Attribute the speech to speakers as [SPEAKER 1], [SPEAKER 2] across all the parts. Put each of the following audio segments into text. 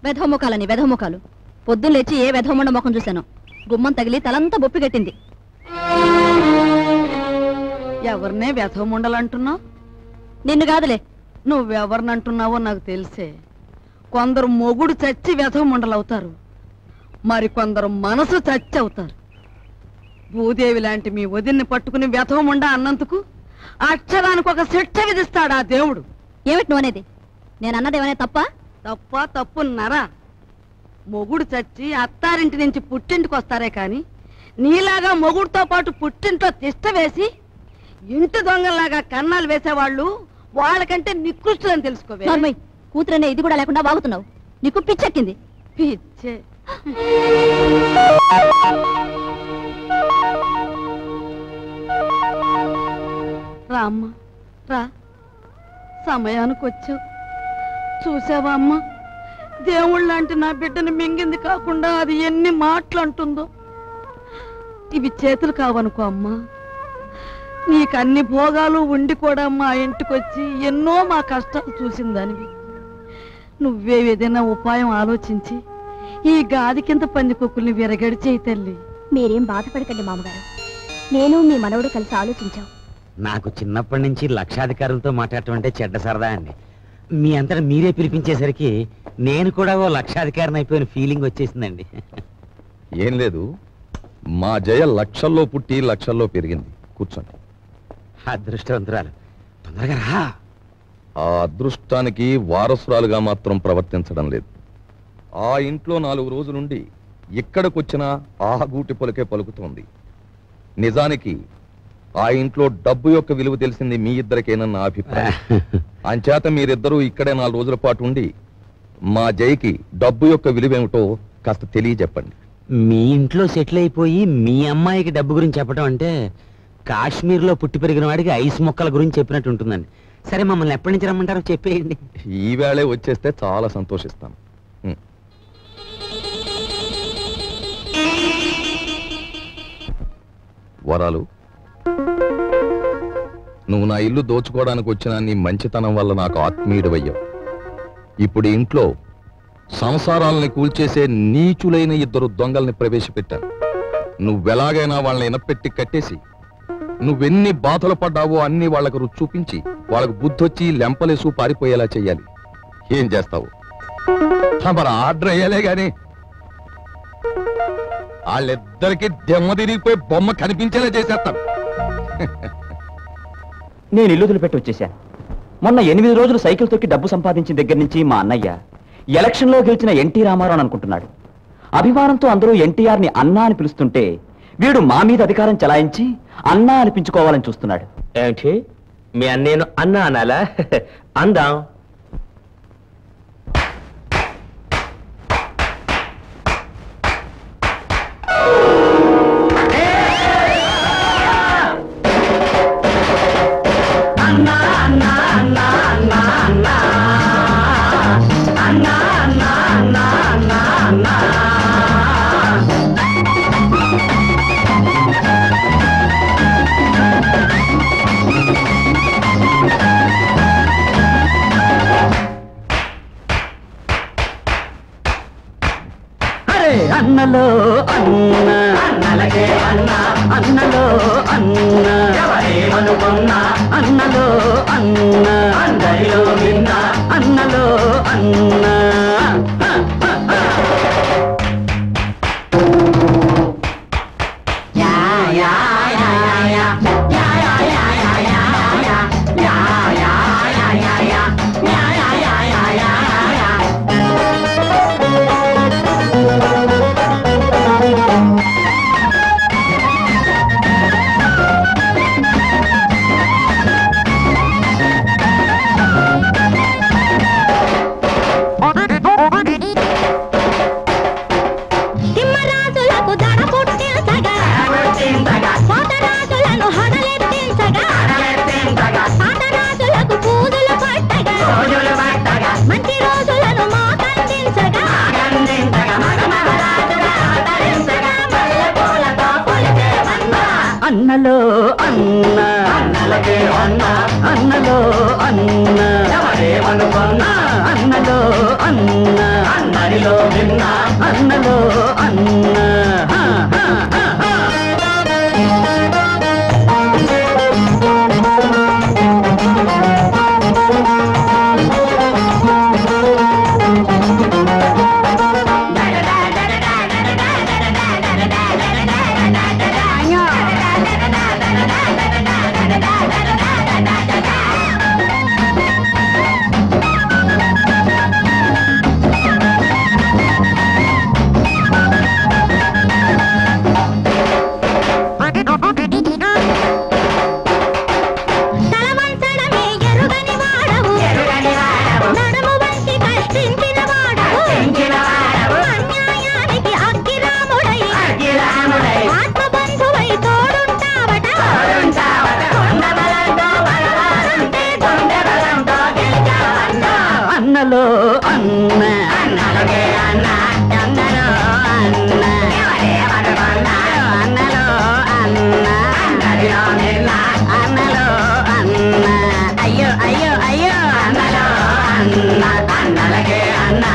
[SPEAKER 1] వెధముఖాలని వెధముఖాలు. పొద్దున్న లేచి ఏ వెధముండ ముఖం చూశాను. గుమ్మం తగిలి తలంతా బొప్పి కట్టింది.
[SPEAKER 2] ఎవరినే వెధముండలంటున్నావు?
[SPEAKER 1] నిన్ను కాదులే.
[SPEAKER 2] నువ్వెవరినంటున్నావో నాకు తెలిసే. కొందరు మొగుడు చచ్చి వెధముండలవుతారు, మరి కొందరు మనసు చచ్చి అవుతారు. భూదేవి లాంటి మీ వదిన్ని పట్టుకుని వెధముండ అన్నందుకు అక్షరానికి ఒక శిక్ష విధిస్తాడు ఆ దేవుడు.
[SPEAKER 1] ఏమిటి నువ్వు అనేది? నేను అన్నదేమనే తప్ప?
[SPEAKER 2] తప్పున్నారా? మొగుడు చచ్చి అత్తారింటి నుంచి పుట్టింటికి వస్తారే కాని నీలాగా మొగుడుతో పాటు పుట్టింట్లో తిష్ట వేసి ఇంటి దొంగలాగా కన్నాలు వేసేవాళ్ళు వాళ్ళకంటే నికృష్టులని తెలుసుకోవే.
[SPEAKER 1] కూతురనే ఇది కూడా లేకుండా వాగుతున్నావు. నీకు పిచ్చెక్కింది.
[SPEAKER 2] పిచ్చే. రామ్మ రా, సమయానికి వచ్చావు. చూసావా అమ్మ, దేవుళ్ళంటే నా బిడ్డని మింగింది కాకుండా అది ఎన్ని మాటలు అంటుందో. ఇవి చేతులు కావనుకో అమ్మా, నీకు అన్ని భోగాలు ఉండి కూడా మా ఇంటికొచ్చి ఎన్నో మా కష్టాలు చూసిందానివి. నువ్వేదైనా ఉపాయం ఆలోచించి ఈ గాది కింద పందికొక్కుల్ని విరగడి చేయి తల్లి.
[SPEAKER 1] మీరేం బాధపడకండి మామగారు, నేను మీ మనవడు కలిసి ఆలోచించాం.
[SPEAKER 3] నాకు చిన్నప్పటి నుంచి లక్షాధికారులతో మాట్లాడటం అంటే చెడ్డ సరదా అండి. మీ అంతటా మీరే పిలిపించేసరికి నేను కూడా ఓ లక్షాధికారిని అయిపోయిన ఫీలింగ్ వచ్చేసిందండి.
[SPEAKER 4] ఏం లేదు, మా జయ లక్షల్లో పుట్టి లక్షల్లో పెరిగింది. కూర్చోండి.
[SPEAKER 3] అదృష్టవంతురాలు, తొందరగా రా.
[SPEAKER 4] ఆ అదృష్టానికి వారసురాలుగా మాత్రం ప్రవర్తించడం లేదు. ఆ ఇంట్లో 4 రోజులుండి ఇక్కడికొచ్చినా ఆ గూటి పలుకే పలుకుతోంది. నిజానికి ఆ ఇంట్లో డబ్బు యొక్క విలువ తెలిసింది మీ ఇద్దరికేనన్న అభిప్రాయం. అంచేత మీరిద్దరూ ఇక్కడే 4 రోజుల పాటు ఉండి మా జైకి డబ్బు యొక్క విలువేమిటో కాస్త తెలియజెప్పండి.
[SPEAKER 3] మీ ఇంట్లో సెటిల్ అయిపోయి మీ అమ్మాయికి డబ్బు గురించి చెప్పడం అంటే కాశ్మీర్లో పుట్టి పెరిగిన వాడికి ఐస్ మొక్కల గురించి చెప్పినట్టు ఉంటుందండి. సరే, మమ్మల్ని ఎప్పటి నుంచి రమ్మంటారో చెప్పేయండి.
[SPEAKER 4] ఈవేళే వచ్చేస్తే చాలా సంతోషిస్తాను. వరాలు, నువ్వు నా ఇల్లు దోచుకోవడానికి వచ్చిన నీ మంచితనం వల్ల నాకు ఆత్మీయుడవయ్యావు. ఇప్పుడు ఇంట్లో సంసారాలని కూల్చేసే నీచులైన 2 దొంగల్ని ప్రవేశపెట్టాను. నువ్వెలాగైనా వాళ్ళని ఇనపెట్టి కట్టేసి నువ్వెన్ని బాధలు పడ్డావో అన్ని వాళ్లకు రుచి చూపించి వాళ్ళకు బుద్ధొచ్చి లెంపలేసు పారిపోయేలా చెయ్యాలి. ఏం చేస్తావు? మరి ఆర్డర్ అయ్యాలే గాని వాళ్ళిద్దరికి దెమ్మ తిరిగిపోయి బొమ్మ కనిపించేలా చేసేస్తాను.
[SPEAKER 5] నేను ఇల్లు వదిలిపెట్టి వచ్చేశాను. మొన్న 8 రోజులు సైకిల్ తొక్కి డబ్బు సంపాదించిన దగ్గర నుంచి మా అన్నయ్య ఎలక్షన్లో గెలిచిన ఎన్టీ రామారావు అని అనుకుంటున్నాడు. అభిమానంతో అందరూ ఎన్టీఆర్ని అన్నా అని పిలుస్తుంటే వీడు మా మీద అధికారం చలాయించి అన్నా అనిపించుకోవాలని చూస్తున్నాడు.
[SPEAKER 6] ఏంటి, మీ అన్నేను అన్నా అనాలా? అందాం.
[SPEAKER 5] అన్నలో అన్న, అన్నలకే అన్న, అన్నలో అన్న, ఎవరేమనుకున్నా అన్నలో అన్న, అందరిలో విన్న అన్నలో అన్న. అన్నలో అన్న అన్నలకే అన్న అన్నలో అన్న అన్నలో అన్న అందరిలో విన్న అన్నలో అన్న అన్నలో అన్న అన్నలకే అన్న అన్నలో అన్న అన్నలో అన్న అన్నలో అన్న అయ్యో అయ్యో అయ్యో అన్నలో అన్న అన్నలకే అన్న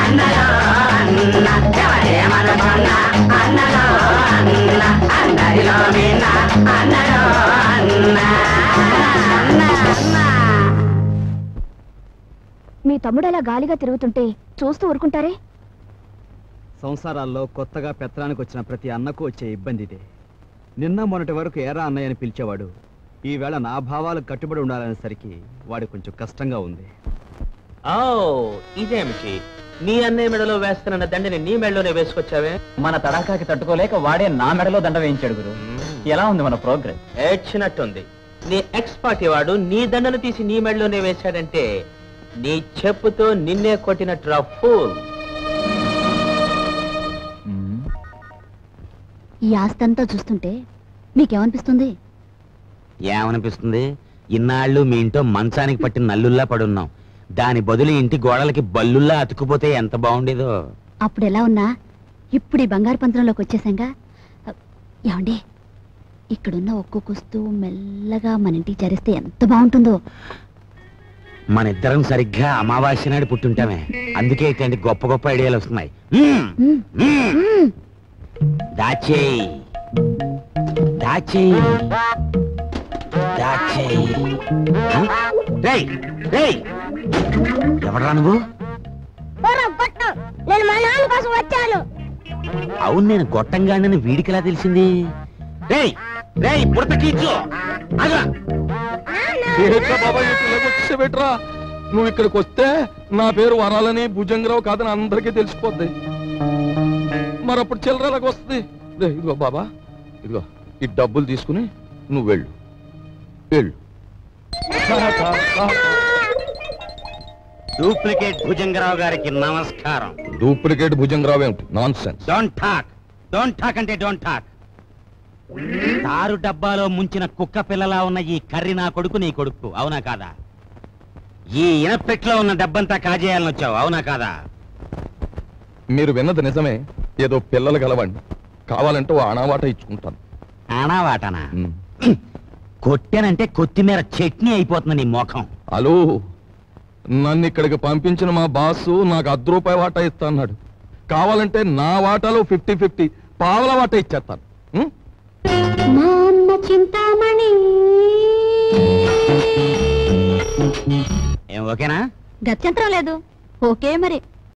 [SPEAKER 5] అన్నలో అన్న ఎవరేమనుకున్న అన్నలో అన్న అందరిలో విన్న అన్నలో అన్న అన్న అన్న.
[SPEAKER 1] మీ తమ్ముడు అలా గాలిగా తిరుగుతుంటే చూస్తూ ఊరుకుంటారే?
[SPEAKER 7] సంసారాల్లో కొత్తగా పెత్తనానికి వచ్చిన ప్రతి అన్నకు వచ్చే ఇబ్బంది ఇదే. నిన్న మొన్నటి వరకు ఏరా అన్నయ్య అని పిలిచేవాడు. ఈవేళ నా భావాలకు కట్టుబడి ఉండాలనేసరికి వాడు కొంచెం కష్టంగా ఉంది.
[SPEAKER 6] ఓ ఇదేమిటి, నీ అన్నయ్య మెడలో వేస్తానన్న దండని నీ మెడలోనే వేసుకొచ్చావే?
[SPEAKER 5] మన తడాకాకి తట్టుకోలేక వాడే నా మెడలో దండ వేయించాడు గురు. ఎలా ఉంది మన ప్రోగ్రెస్?
[SPEAKER 6] ఏడ్చినట్టుంది. నీ ఎక్స్ పార్టీ వాడు నీ దండను తీసి నీ మెడలోనే వేశాడంటే నీ చెప్పుతో నిన్నే కొట్టినట్టు ఫూల్.
[SPEAKER 1] ఈ ఆస్తంతా చూస్తుంటే మీకేమనిపిస్తుంది?
[SPEAKER 3] ఏమనిపిస్తుంది? ఇన్నాళ్ళు మీ ఇంట్లో మంచానికి పట్టిన నల్లుల్లా పడున్నాం. దాని బదులు ఇంటి గోడలకి బల్లుల్లా అతుకుపోతే ఎంత బాగుండేదో.
[SPEAKER 1] అప్పుడు ఎలా ఉన్నా ఇప్పుడు ఈ బంగారు పంత్రంలోకి వచ్చేసాంగా. ఏమండి, ఇక్కడున్న ఒక్కొక్క వస్తువు మెల్లగా మన ఇంటికి చేరిస్తే ఎంత బాగుంటుందో.
[SPEAKER 3] మన ఇద్దరం సరిగ్గా అమావాస్య నాడు పుట్టుంటామే. అందుకే ఇట్లాంటి గొప్ప గొప్ప ఐడియాలు వస్తున్నాయి. దాచేయి దాచేయి దాచేయి. ఎవడరా నువ్వు?
[SPEAKER 8] నేను మా నాన్న కోసం వచ్చాను.
[SPEAKER 3] అవును, నేను గొట్టంగానని వీడికిలా తెలిసింది? రేయ్ రేయ్ పుడతకీచు
[SPEAKER 4] వచ్చేబెట్రా. నువ్వు ఇక్కడికి వస్తే నా పేరు వరాలని భుజంగరావు కాదని అందరికీ తెలిసిపోద్ది. మరప్పుడు చిల్లరలాగా వస్తుంది. ఇదిగో బాబా, ఇదిగో ఈ డబ్బులు తీసుకుని నువ్వు వెళ్ళు వెళ్ళు.
[SPEAKER 3] డూప్లికేట్ భుజంగరావు గారికి నమస్కారం.
[SPEAKER 4] డూప్లికేట్ భుజంగరావు ఏమిటి? Non sense.
[SPEAKER 3] డోంట్ టాక్ అంటే డోంట్ టాక్. తారు డబ్బాలో ముంచిన కుక్క పిల్లలా ఉన్న ఈ కర్రి నా కొడుకు, నీ కొడుకు, అవునా కాదా? ఈ ఇనపెట్లో ఉన్న డబ్బంతా కాజేయాలని వచ్చావు, అవునా కాదా?
[SPEAKER 4] మీరు విన్నది నిజమే. ఏదో పిల్లలు గలవండి, కావాలంటే ఓ అనావాట ఇచ్చుకుంటాను.
[SPEAKER 3] ఆనావాటనా? కొట్టానంటే కొత్తిమీర చట్నీ అయిపోతుంది నీ మోఖం.
[SPEAKER 4] హలో, నన్ను ఇక్కడికి పంపించిన మా బాసు నాకు ₹10 వాటా ఇస్తా అన్నాడు. కావాలంటే నా వాటాలో 50-50 పావల వాటా ఇచ్చేస్తాను.
[SPEAKER 8] మా అమ్మ చింతామణి.
[SPEAKER 3] ఏం ఓకేనా?
[SPEAKER 1] గత్యంతరం లేదు. ఓకే మరి.